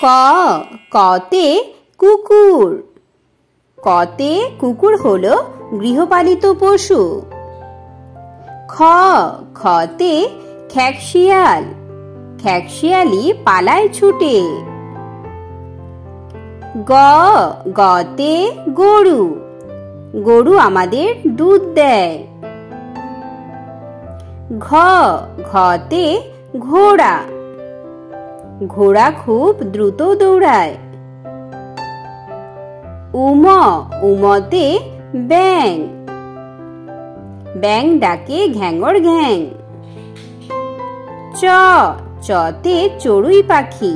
ক কতে কুকুর। কতে কুকুর হলো গৃহপালিত পশু। খ খতে খেকশিয়াল। খেকশিয়ালি পালায় ছুটে। গ গতে গরু। গরু আমাদের দুধ দেয়। ঘ ঘতে ঘোড়া। ঘোড়া খুব দ্রুত দৌড়ায়। উম উমতে ব্যাঙ। ব্যাঙ ডাকে ঘ্যাঙর ঘ্যাং। চ চতে চড়ুই পাখি।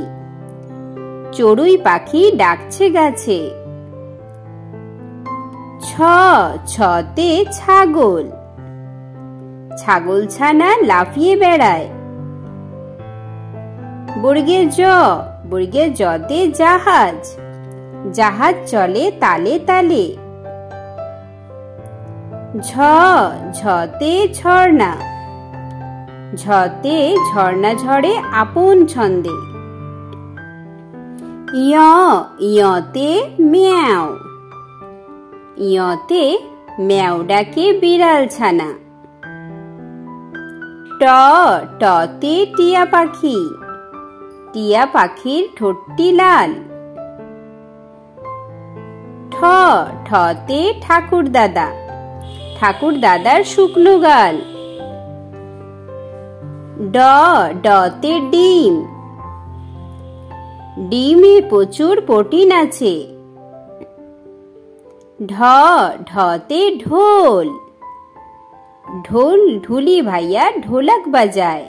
চড়ুই পাখি ডাকছে গাছে। ছ ছতে ছাগল। ছাগলছানা লাফিয়ে বেড়ায়। বর্গে জ বর্গে জতে জাহাজ। জাহাজ চলে তালে তালে। ঝ ঝতে ঝর্ণা। ঝতে ঝর্ণা ঝরে আপন ছন্দে। ইয় ইয়তে ম্যাও। ইয়তে ম্যাও ডাকে বিড়াল ছানা। ট টতে টিয়া পাখি। টিয়া পাখির ঠোঁটটি লাল। ঠ ঠতে ঠাকুর দাদা। ঠাকুর দাদার শুকনো গাল। ড ডতে ডিম। ডিমে প্রচুর প্রোটিন আছে। ঢ ঢতে ঢোল। ঢোল ঢুলি ভাইয়া ঢোলক বাজায়।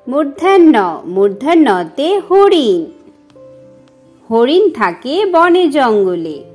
মূর্ধন্য মূর্ধন্যতে হরিণ। হরিণ থাকে বনে জঙ্গলে।